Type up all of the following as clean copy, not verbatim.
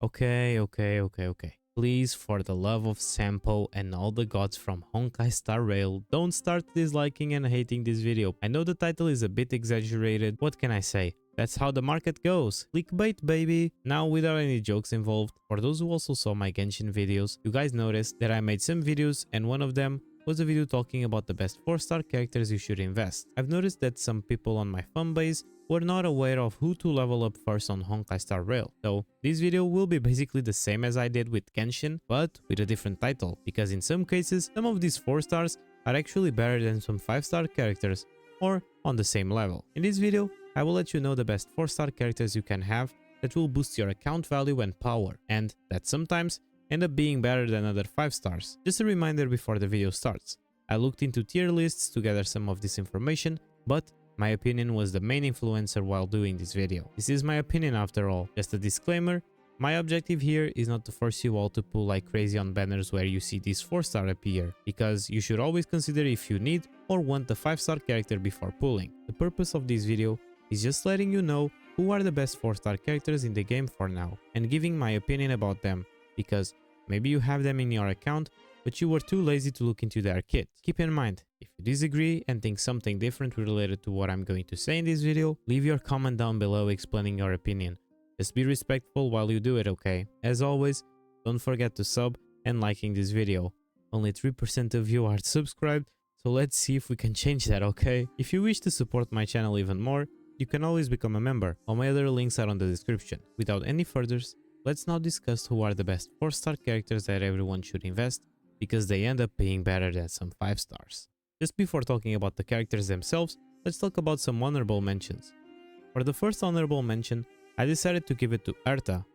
Okay. Please, for the love of Sampo and all the gods from Honkai Star Rail, don't start disliking and hating this video. I know the title is a bit exaggerated, what can I say? That's how the market goes. Clickbait, baby! Now, without any jokes involved, for those who also saw my Genshin videos, you guys noticed that I made some videos and one of them was a video talking about the best 4-star characters you should invest. I've noticed that some people on my fanbase were not aware of who to level up first on Honkai Star Rail. So this video will be basically the same as I did with Genshin, but with a different title, because in some cases some of these 4 stars are actually better than some 5-star characters, or on the same level. In this video, I will let you know the best 4-star characters you can have that will boost your account value and power, and that sometimes end up being better than other 5 stars. Just a reminder before the video starts. I looked into tier lists to gather some of this information, but my opinion was the main influencer while doing this video. This is my opinion after all. Just a disclaimer, my objective here is not to force you all to pull like crazy on banners where you see this 4-star appear, because you should always consider if you need or want a 5-star character before pulling. The purpose of this video is just letting you know who are the best 4-star characters in the game for now, and giving my opinion about them, because maybe you have them in your account, but you were too lazy to look into their kit. Keep in mind, if you disagree and think something different related to what I'm going to say in this video, leave your comment down below explaining your opinion. Just be respectful while you do it, okay? As always, don't forget to sub and liking this video. Only 3% of you are subscribed, so let's see if we can change that, okay? If you wish to support my channel even more, you can always become a member. All my other links are on the description. Without any furthers, let's now discuss who are the best 4-star characters that everyone should invest, because they end up being better than some 5 stars. Just before talking about the characters themselves, let's talk about some honorable mentions. For the first honorable mention, I decided to give it to Erta.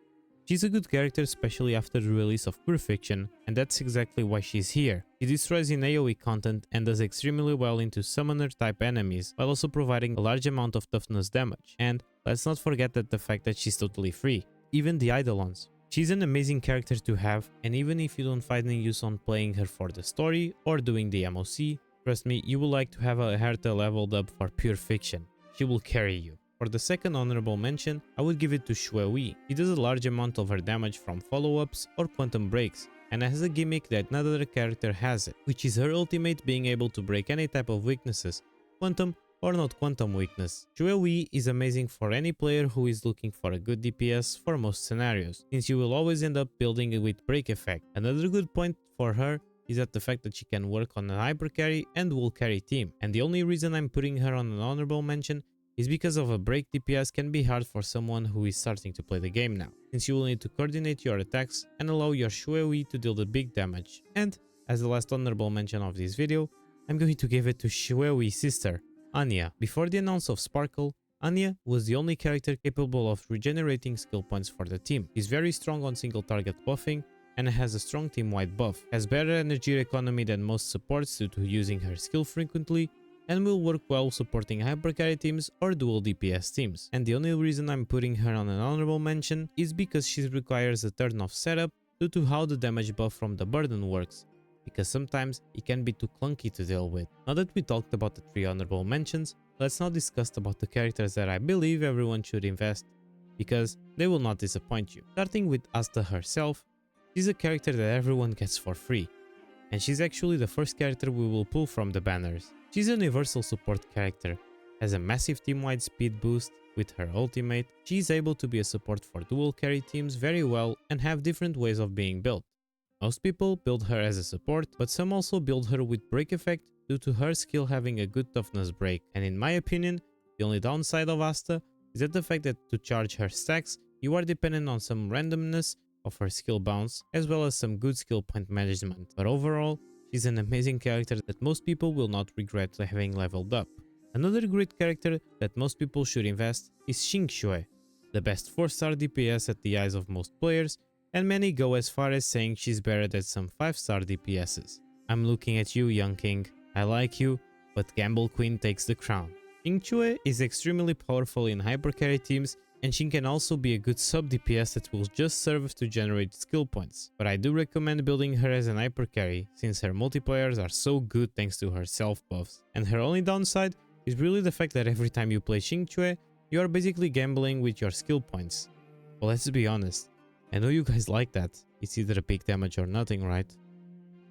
She's a good character, especially after the release of Pure Fiction, and that's exactly why she's here. She destroys in AoE content and does extremely well into summoner type enemies, while also providing a large amount of toughness damage. And let's not forget that the fact that she's totally free, even the Eidolons. She's an amazing character to have, and even if you don't find any use on playing her for the story or doing the MOC, trust me, you will like to have a Herta leveled up for Pure Fiction. She will carry you. For the second honorable mention, I would give it to Shui. She does a large amount of her damage from follow-ups or quantum breaks, and has a gimmick that no other character has it, which is her ultimate being able to break any type of weaknesses, quantum or not quantum weakness. Shui is amazing for any player who is looking for a good DPS for most scenarios, since you will always end up building it with break effect. Another good point for her is that the fact that she can work on an hyper carry and will carry team, and the only reason I'm putting her on an honorable mention is because of a break DPS can be hard for someone who is starting to play the game now, since you will need to coordinate your attacks and allow your Shui to deal the big damage. And as the last honorable mention of this video, I'm going to give it to Shui's sister, Anya. Before the announce of Sparkle, Anya was the only character capable of regenerating skill points for the team. She's very strong on single target buffing and has a strong team-wide buff, has better energy economy than most supports due to using her skill frequently, and will work well supporting hypercarry teams or dual DPS teams. And the only reason I'm putting her on an honorable mention is because she requires a turn-off setup due to how the damage buff from the burden works, because sometimes it can be too clunky to deal with. Now that we talked about the 3 honorable mentions, let's now discuss about the characters that I believe everyone should invest, because they will not disappoint you. Starting with Asta herself, she's a character that everyone gets for free, and she's actually the first character we will pull from the banners. She's a universal support character, has a massive team-wide speed boost with her ultimate. She's able to be a support for dual carry teams very well and have different ways of being built. Most people build her as a support, but some also build her with break effect due to her skill having a good toughness break. And in my opinion, the only downside of Asta is that the fact that to charge her stacks, you are dependent on some randomness of her skill bounce, as well as some good skill point management. But overall, she's an amazing character that most people will not regret having leveled up. Another great character that most people should invest is Xingxue, the best 4-star DPS at the eyes of most players, and many go as far as saying she's better than some 5-star DPSs. I'm looking at you, young king. I like you, but Gamble Queen takes the crown. Xingxue is extremely powerful in hypercarry teams, and she can also be a good sub DPS that will just serve to generate skill points. But I do recommend building her as an hypercarry, since her multipliers are so good thanks to her self buffs. And her only downside is really the fact that every time you play Xingxue, you are basically gambling with your skill points. But let's be honest, I know you guys like that. It's either a big damage or nothing, right?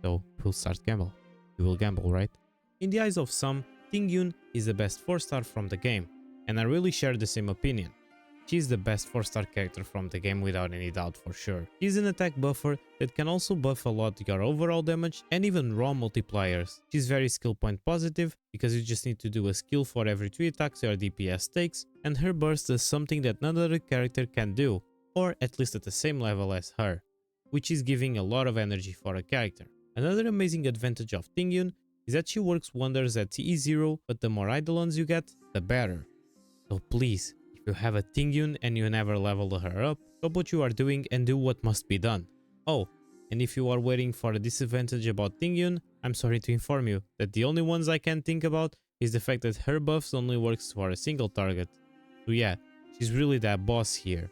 So we'll start gamble. You will gamble, right? In the eyes of some, Tingyun is the best 4-star from the game, and I really share the same opinion. She is the best 4-star character from the game without any doubt for sure. She is an attack buffer that can also buff a lot your overall damage and even raw multipliers. She's very skill point positive because you just need to do a skill for every 3 attacks your DPS takes, and her burst does something that none other character can do, or at least at the same level as her, which is giving a lot of energy for a character. Another amazing advantage of Tingyun is that she works wonders at E0, but the more Eidolons you get, the better. So please, if you have a Tingyun and you never leveled her up, stop what you are doing and do what must be done. Oh, and if you are waiting for a disadvantage about Tingyun, I'm sorry to inform you that the only ones I can think about is the fact that her buffs only works for a single target. So yeah, she's really that boss here.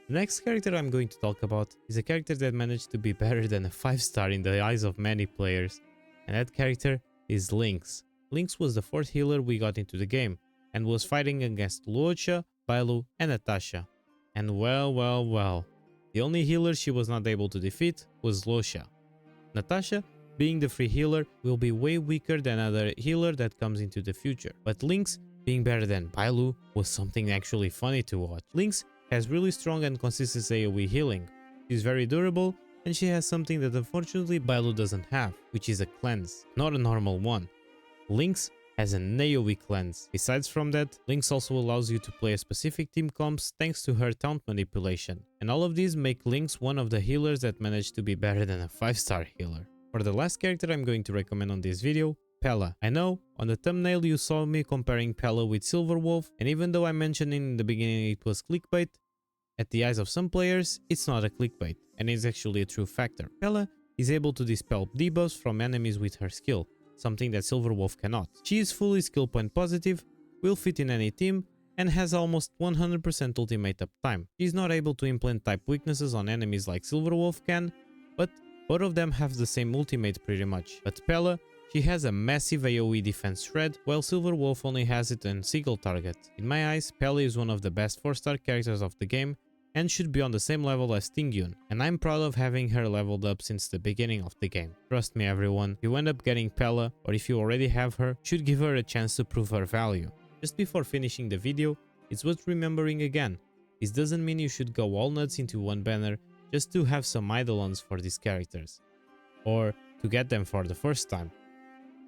The next character I'm going to talk about is a character that managed to be better than a 5-star in the eyes of many players, and that character is Lynx. Lynx was the 4th healer we got into the game, and was fighting against Luocha, Bailu and Natasha. And well, the only healer she was not able to defeat was Luocha. Natasha, being the free healer, will be way weaker than other healer that comes into the future, but Lynx being better than Bailu was something actually funny to watch. Lynx has really strong and consistent AoE healing. She's very durable, and she has something that unfortunately Bailu doesn't have, which is a cleanse, not a normal one. Lynx has an AoE cleanse. Besides from that, Lynx also allows you to play a specific team comps thanks to her taunt manipulation, and all of these make Lynx one of the healers that managed to be better than a 5-star healer. For the last character I'm going to recommend on this video, Pela. I know, on the thumbnail you saw me comparing Pela with Silverwolf, and even though I mentioned in the beginning it was clickbait, at the eyes of some players, it's not a clickbait, and is actually a true factor. Pela is able to dispel debuffs from enemies with her skill, something that Silverwolf cannot. She is fully skill point positive, will fit in any team, and has almost 100% ultimate uptime. She is not able to implant type weaknesses on enemies like Silverwolf can, but both of them have the same ultimate pretty much. But Pela, she has a massive AoE defense shred, while Silverwolf only has it on single target. In my eyes, Pela is one of the best 4-star characters of the game, and should be on the same level as Tingyun, and I'm proud of having her leveled up since the beginning of the game. Trust me everyone, if you end up getting Pela, or if you already have her, should give her a chance to prove her value. Just before finishing the video, it's worth remembering again, this doesn't mean you should go all nuts into one banner just to have some Eidolons for these characters, or to get them for the first time.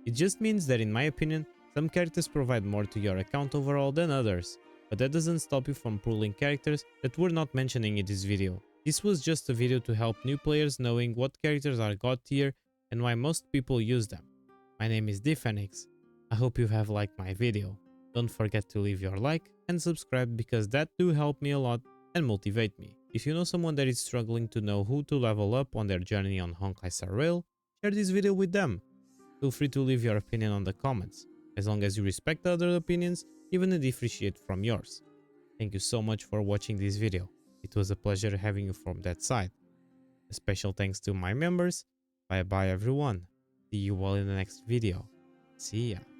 It just means that in my opinion, some characters provide more to your account overall than others, but that doesn't stop you from pulling characters that we're not mentioning in this video. This was just a video to help new players knowing what characters are god tier and why most people use them. My name is Dphoenix. I hope you have liked my video. Don't forget to leave your like and subscribe because that do help me a lot and motivate me. If you know someone that is struggling to know who to level up on their journey on Honkai Star Rail, share this video with them. Feel free to leave your opinion on the comments. As long as you respect other opinions, even a differentiate from yours. Thank you so much for watching this video. It was a pleasure having you from that side. A special thanks to my members. Bye bye everyone. See you all in the next video. See ya.